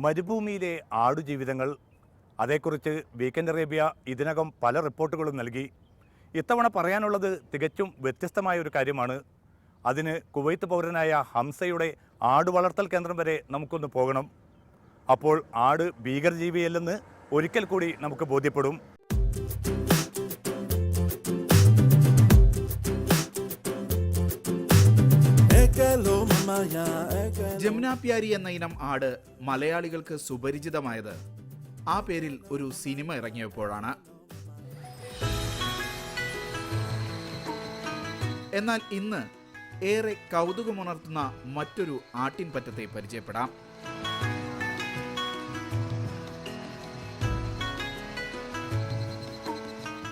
മരുഭൂമിയിലെ ആടുജീവിതങ്ങൾ, അതേക്കുറിച്ച് weekend Arabia ഇതിനകം പല റിപ്പോർട്ടുകളും നൽകി. ഇത്തവണ പറയാനുള്ളത് തികച്ചും വ്യത്യസ്തമായ ഒരു കാര്യമാണ്. അതിന് കുവൈത്ത് പൗരനായ ഹംസയുടെ ആട് വളർത്തൽ കേന്ദ്രം വരെ നമുക്കൊന്ന് പോകണം. അപ്പോൾ ആട് ഭീകരജീവിയല്ലെന്ന് ഒരിക്കൽ കൂടി നമുക്ക് ബോധ്യപ്പെടും. ജമുന പ്യാരി എന്ന ഇനം ആട് മലയാളികൾക്ക് സുപരിചിതമായത് ആ പേരിൽ ഒരു സിനിമ ഇറങ്ങിയപ്പോഴാണ്. എന്നാൽ ഇന്ന് ഏറെ കൗതുകമുണർത്തുന്ന മറ്റൊരു ആട്ടിൻപറ്റത്തെ പരിചയപ്പെടാം.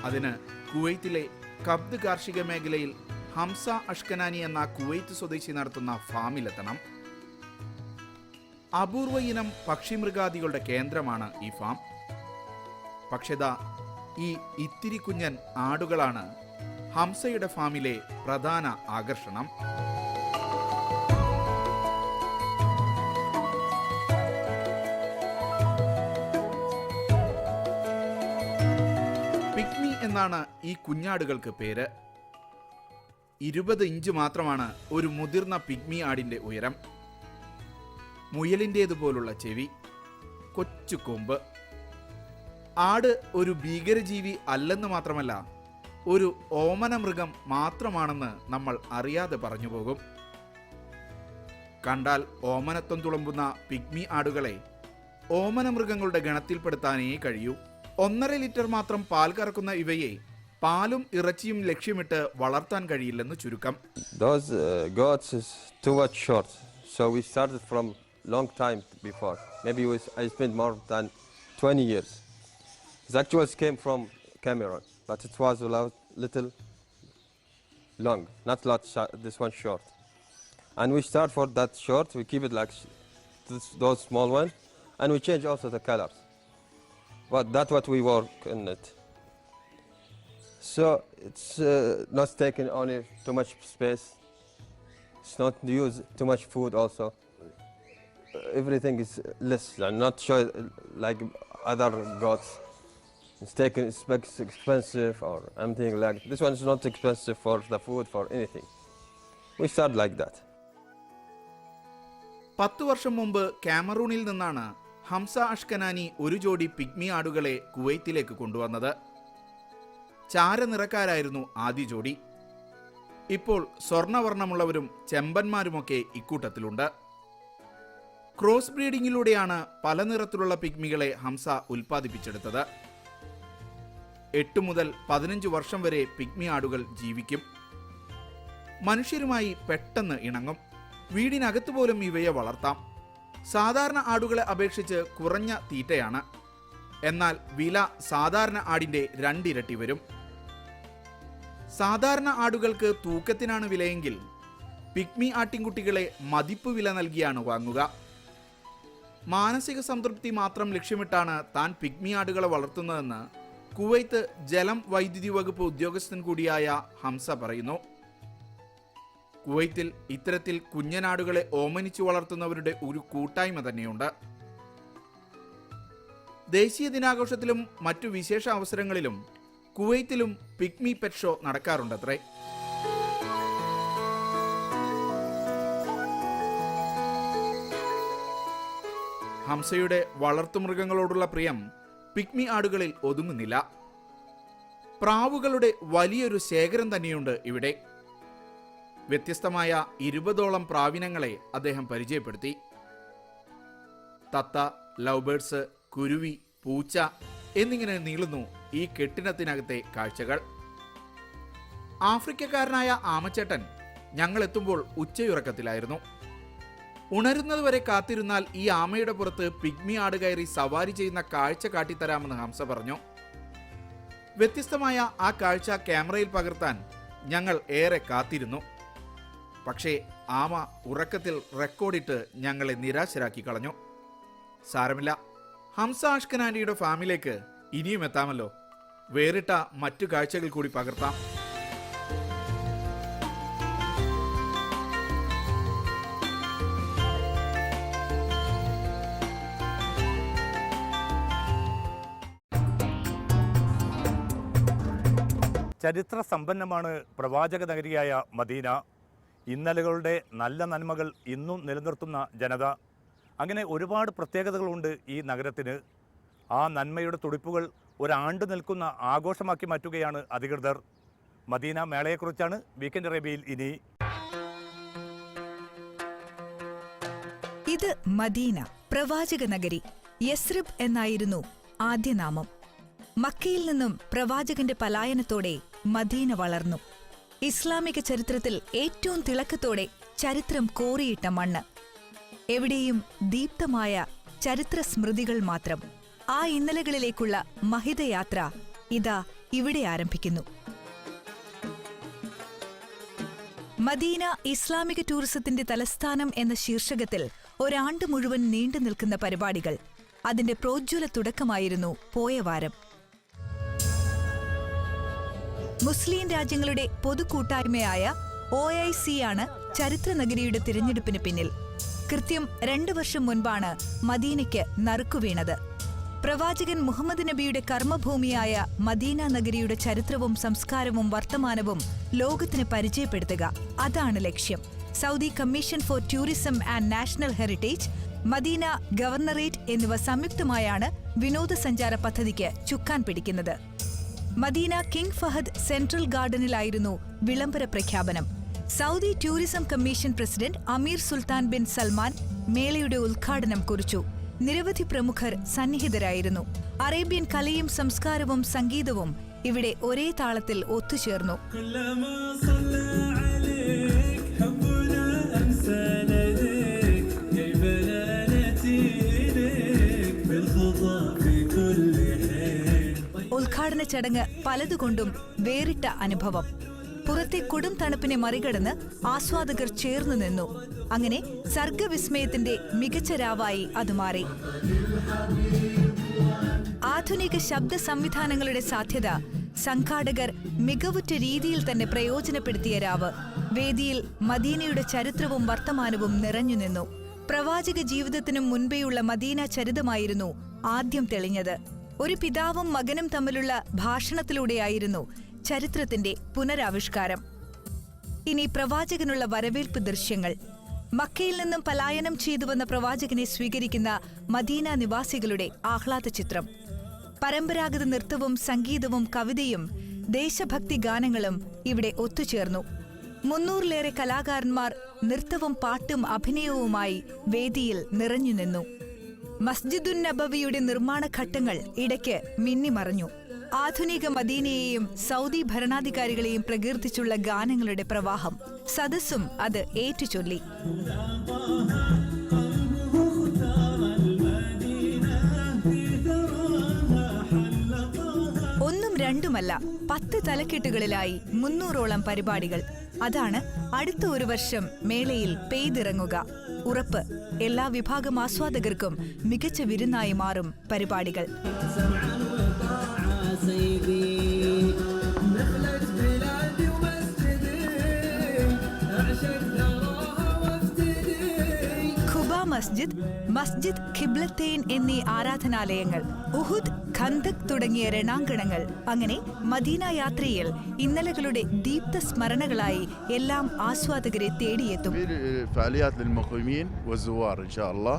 അതിന് കുവൈത്തിലെ കബ്ദ് കാർഷിക മേഖലയിൽ ഹംസ അഷ്കനാനി എന്ന കുവൈത്ത് സ്വദേശി നടത്തുന്ന ഫാമിലെത്തണം. അപൂർവ ഇനം പക്ഷിമൃഗാദികളുടെ കേന്ദ്രമാണ് ഈ ഫാം. പക്ഷേ ഈ ഇത്തിരി കുഞ്ഞൻ ആടുകളാണ് ഹംസയുടെ ഫാമിലെ പ്രധാന ആകർഷണം. പിഗ്മി എന്നാണ് ഈ കുഞ്ഞാടുകൾക്ക് പേര്. 20 ഇഞ്ച് മാത്രമാണ് ഒരു മുതിർന്ന പിഗ്മി ആടിന്റെ ഉയരം. മുയലിൻ്റേതുപോലുള്ള ചെവി, കൊച്ചു കൊമ്പ്. ആട് ഒരു ഭീകരജീവി അല്ലെന്ന് മാത്രമല്ല, ഒരു ഓമന മൃഗം മാത്രമാണെന്ന് നമ്മൾ അറിയാതെ പറഞ്ഞു പോകും. കണ്ടാൽ ഓമനത്വം തുളുമ്പുന്ന പിഗ്മി ആടുകളെ ഓമന മൃഗങ്ങളുടെ ഗണത്തിൽപ്പെടുത്താനേ കഴിയൂ. 1.5 ലിറ്റർ മാത്രം പാൽ കറക്കുന്ന ഇവയെ പാലും ഇറച്ചിയും ലക്ഷ്യമിട്ട് വളർത്താൻ കഴിയില്ലെന്ന് ചുരുക്കം. Those goats is too much short, so we started from long time before. Maybe I spent more than 20 years. The actuals came from Cameroon, but it was a little long, not lot this one short. And we start for that short, we keep it like those small one, and we change also the colors. But that's what we work in it. So it's not taking only too much space. It's not use too much food also. Everything is less and not show like other goats. It's taken expensive or anything like this one is not expensive for the food for anything. We start like that. 10 വർഷം മുമ്പ് കാമറൂണിൽ നിന്നാണ് ഹംസ അഷ്കനാനി ഒരു ജോഡി pygmy ആടുകളെ കുവൈത്തിലേക്ക് കൊണ്ടുവന്നത്. ചാരനിറക്കാരായിരുന്നു ആദ്യ ജോഡി. ഇപ്പോൾ സ്വർണവർണ്ണമുള്ളവരും ചെമ്പന്മാരുമൊക്കെ ഇക്കൂട്ടത്തിലുണ്ട്. ക്രോസ് ബ്രീഡിങ്ങിലൂടെയാണ് പല നിറത്തിലുള്ള പിഗ്മികളെ ഹംസ ഉൽപ്പാദിപ്പിച്ചെടുത്തത്. 8 മുതൽ 15 വർഷം വരെ പിഗ്മി ആടുകൾ ജീവിക്കും. മനുഷ്യരുമായി പെട്ടെന്ന് ഇണങ്ങും. വീടിനകത്ത് പോലും ഇവയെ വളർത്താം. സാധാരണ ആടുകളെ അപേക്ഷിച്ച് കുറഞ്ഞ തീറ്റയാണ്. എന്നാൽ വില സാധാരണ ആടിന്റെ 2 ഇരട്ടി വരും. സാധാരണ ആടുകൾക്ക് തൂക്കത്തിനാണ് വിലയെങ്കിൽ പിഗ്മി ആട്ടിൻകുട്ടികളെ മതിപ്പ് വില നൽകിയാണ് വാങ്ങുക. മാനസിക സംതൃപ്തി മാത്രം ലക്ഷ്യമിട്ടാണ് താൻ പിഗ്മി ആടുകളെ വളർത്തുന്നതെന്ന് കുവൈത്ത് ജലം വൈദ്യുതി വകുപ്പ് ഉദ്യോഗസ്ഥൻ കൂടിയായ ഹംസ പറയുന്നു. കുവൈത്തിൽ ഇത്തരത്തിൽ കുഞ്ഞനാടുകളെ ഓമനിച്ചു വളർത്തുന്നവരുടെ ഒരു കൂട്ടായ്മ തന്നെയുണ്ട്. ദേശീയ ദിനാഘോഷത്തിലും മറ്റു വിശേഷ അവസരങ്ങളിലും കുവൈത്തിലും പിഗ്മി പെറ്റ് ഷോ നടക്കാറുണ്ടത്രേ. ഹംസയുടെ വളർത്തുമൃഗങ്ങളോടുള്ള പ്രിയം പിഗ്മി ആടുകളിൽ ഒതുങ്ങുന്നില്ല. പ്രാവുകളുടെ വലിയൊരു ശേഖരം തന്നെയുണ്ട് ഇവിടെ. വ്യത്യസ്തമായ 20ഓളം പ്രാവിനങ്ങളെ അദ്ദേഹം പരിചയപ്പെടുത്തി. തത്ത, ലവ് ബേർഡ്സ്, കുരുവി, പൂച്ച എന്നിങ്ങനെ നീളുന്നു ഈ കെട്ടിടത്തിനകത്തെ കാഴ്ചകൾ. ആഫ്രിക്കക്കാരനായ ആമച്ചേട്ടൻ ഞങ്ങൾ എത്തുമ്പോൾ ഉച്ചയുറക്കത്തിലായിരുന്നു. ഉണരുന്നതുവരെ കാത്തിരുന്നാൽ ഈ ആമയുടെ പുറത്ത് പിഗ്മി ആട് കയറി സവാരി ചെയ്യുന്ന കാഴ്ച കാട്ടിത്തരാമെന്ന് ഹംസ പറഞ്ഞു. വ്യത്യസ്തമായ ആ കാഴ്ച ക്യാമറയിൽ പകർത്താൻ ഞങ്ങൾ ഏറെ കാത്തിരുന്നു. പക്ഷേ ആമ ഉറക്കത്തിൽ റെക്കോർഡിട്ട് ഞങ്ങളെ നിരാശരാക്കി കളഞ്ഞു. സാരമില്ല, ഹംസ അഷ്കനാനിയുടെ ഫാമിലേക്ക് ഇനിയും എത്താമല്ലോ. വേറിട്ട മറ്റു കാഴ്ചകൾ കൂടി പകർത്താം. ചരിത്ര സമ്പന്നമാണ് പ്രവാചക നഗരിയായ മദീന. ഇന്നലകളുടെ നല്ല നന്മകൾ ഇന്നും നിലനിർത്തുന്ന ജനത. അങ്ങനെ ഒരുപാട് പ്രത്യേകതകളുണ്ട് ഈ നഗരത്തിന്. ആ നന്മയുടെ തുടിപ്പുകൾ ഒരാണ്ട് നിൽക്കുന്ന ആഘോഷമാക്കി മാറ്റുകയാണ് അധികൃതർ. മദീന മേളയെക്കുറിച്ചാണ് വീക്കെൻഡ് അറേബ്യയിൽ ഇനി. ഇത് മദീന, പ്രവാചക നഗരി. യസ്രിബ് എന്നായിരുന്നു ആദ്യനാമം. മക്കയിൽ നിന്നും പ്രവാചകന്റെ പലായനത്തോടെ മദീന വളർന്നു. ഇസ്ലാമിക ചരിത്രത്തിൽ ഏറ്റവും തിളക്കത്തോടെ ചരിത്രം കോറിയിട്ട മണ്ണ്. എവിടെയും ദീപ്തമായ ചരിത്ര സ്മൃതികൾ മാത്രം. ആ ഇന്നലകളിലേക്കുള്ള മഹിതയാത്ര ഇതാ ഇവിടെ ആരംഭിക്കുന്നു. മദീന ഇസ്ലാമിക ടൂറിസത്തിന്റെ തലസ്ഥാനം എന്ന ശീർഷകത്തിൽ ഒരാണ്ട് മുഴുവൻ നീണ്ടു നിൽക്കുന്ന പരിപാടികൾ. അതിന്റെ പ്രോജ്വല തുടക്കമായിരുന്നു പോയ വാരം. മുസ്ലിം രാജ്യങ്ങളുടെ പൊതുകൂട്ടായ്മയായ OIC ആണ് ചരിത്രനഗരിയുടെ തിരഞ്ഞെടുപ്പിന് പിന്നിൽ. കൃത്യം 2 വർഷം മുൻപാണ് മദീനയ്ക്ക് നറുക്കുവീണത്. പ്രവാചകൻ മുഹമ്മദ് നബിയുടെ കർമ്മഭൂമിയായ മദീന നഗരിയുടെ ചരിത്രവും സംസ്കാരവും വർത്തമാനവും ലോകത്തിന് പരിചയപ്പെടുത്തുക, അതാണ് ലക്ഷ്യം. Saudi commission for tourism and national heritage, Medina governorate എന്നിവ സംയുക്തമായാണ് വിനോദസഞ്ചാര പദ്ധതിക്ക് ചുക്കാൻ പിടിക്കുന്നത്. മദീന കിങ് ഫഹദ് സെൻട്രൽ ഗാർഡനിലായിരുന്നു വിളംബര പ്രഖ്യാപനം. Saudi tourism commission president Amir Sultan bin Salman മേളയുടെ ഉദ്ഘാടനം കുറിച്ചു. നിരവധി പ്രമുഖർ സന്നിഹിതരായിരുന്നു. അറേബ്യൻ കലയും സംസ്കാരവും സംഗീതവും ഇവിടെ ഒരേ താളത്തിൽ ഒത്തുചേർന്നു. ഉദ്ഘാടന ചടങ്ങ് പലതുകൊണ്ടും വേറിട്ട അനുഭവം. പുറത്തെ കൊടും തണുപ്പിനെ മറികടന്ന് ആസ്വാദകർ ചേർന്നു നിന്നു. അങ്ങനെ സർഗവിസ്മയത്തിന്റെ മികച്ച രാവായി അത് മാറി. ആധുനിക ശബ്ദ സംവിധാനങ്ങളുടെ സാധ്യത സംഘാടകർ മികവുറ്റ രീതിയിൽ തന്നെ പ്രയോജനപ്പെടുത്തിയ രാവ്. വേദിയിൽ മദീനയുടെ ചരിത്രവും വർത്തമാനവും നിറഞ്ഞു നിന്നു. പ്രവാചക ജീവിതത്തിനും മുൻപേയുള്ള മദീന ചരിതമായിരുന്നു ആദ്യം തെളിഞ്ഞത്. ഒരു പിതാവും മകനും തമ്മിലുള്ള ഭാഷണത്തിലൂടെയായിരുന്നു ചരിത്രത്തിന്റെ പുനരാവിഷ്കാരം. ഇനി പ്രവാചകനുള്ള വരവേൽപ്പ് ദൃശ്യങ്ങൾ. മക്കയിൽ നിന്നും പലായനം ചെയ്തുവന്ന പ്രവാചകനെ സ്വീകരിക്കുന്ന മദീന നിവാസികളുടെ ആഹ്ലാദ ചിത്രം. പരമ്പരാഗത നൃത്തവും സംഗീതവും കവിതയും ദേശഭക്തി ഗാനങ്ങളും ഇവിടെ ഒത്തുചേർന്നു. 300-ലേറെ കലാകാരന്മാർ നൃത്തവും പാട്ടും അഭിനയവുമായി വേദിയിൽ നിറഞ്ഞുനിന്നു. മസ്ജിദുൻ നബവിയുടെ നിർമ്മാണ ഘട്ടങ്ങൾ ഇടയ്ക്ക് മിന്നിമറഞ്ഞു. ആധുനിക മദീനയെയും സൗദി ഭരണാധികാരികളെയും പ്രകീർത്തിച്ചുള്ള ഗാനങ്ങളുടെ പ്രവാഹം. സദസ്സും അത് ഏറ്റുചൊല്ലി. ഒന്നും രണ്ടുമല്ല, 10 തലക്കെട്ടുകളിലായി 300ഓളം പരിപാടികൾ. അതാണ് അടുത്ത ഒരു വർഷം മേളയിൽ പെയ്തിറങ്ങുക. ഉറപ്പ്, എല്ലാ വിഭാഗം ആസ്വാദകർക്കും മികച്ച വിരുന്നായി മാറും പരിപാടികൾ. ഖുബ മസ്ജിദ്, മസ്ജിദ് ഖിബ്ലത്തൈൻ എന്നീ ആരാധനാലയങ്ങൾ, ഉഹുദ്, ഖന്ദക് തുടങ്ങിയ രണാങ്കണങ്ങൾ. അങ്ങനെ മദീന യാത്രയിൽ ഇന്നലകളുടെ ദീപ്ത സ്മരണകളായി എല്ലാം ആസ്വാദകരെ തേടിയെത്തും. فعاليات للمقيمين والزوار إن شاء الله.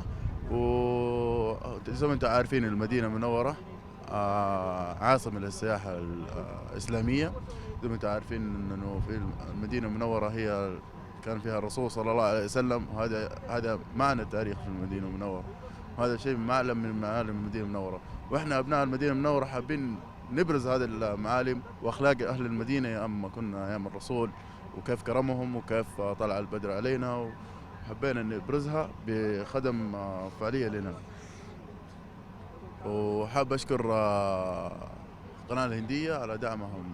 وزي ما أنتم عارفين المدينة المنورة عاصمة للسياحة الإسلامية. زي ما أنتم عارفين إنه في المدينة المنورة هي كان فيها الرسول صلى الله عليه وسلم. هذا معنى تاريخ في المدينة المنورة. وهذا شيء معلم من معالم المدينة المنورة. وإحنا أبناء المدينة المنورة حابين نبرز هذه المعالم وأخلاق أهل المدينة أما كنا أيام الرسول وكيف كرمهم وكيف طلع البدر علينا، وحبينا نبرزها بخدم فعالية لنا. وحاب أشكر القناة الهندية على دعمهم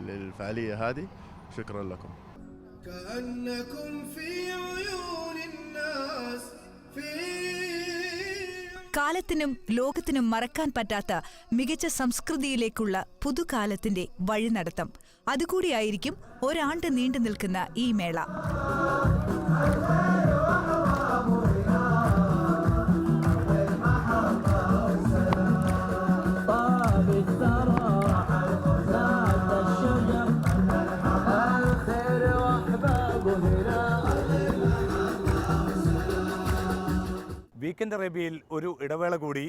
للفعالية هذه. شكرا لكم. كأنكم في عيون الناس في കാലത്തിനും ലോകത്തിനും മറക്കാൻ പറ്റാത്ത മികച്ച സംസ്കൃതിയിലേക്കുള്ള പുതുകാലത്തിന്റെ വഴിനടത്തം. അതുകൂടിയായിരിക്കും ഒരാണ്ട് നീണ്ടു നിൽക്കുന്ന ഈ മേള. വീക്കെൻഡ് അറേബ്യയിൽ ഒരു ഇടവേള കൂടി.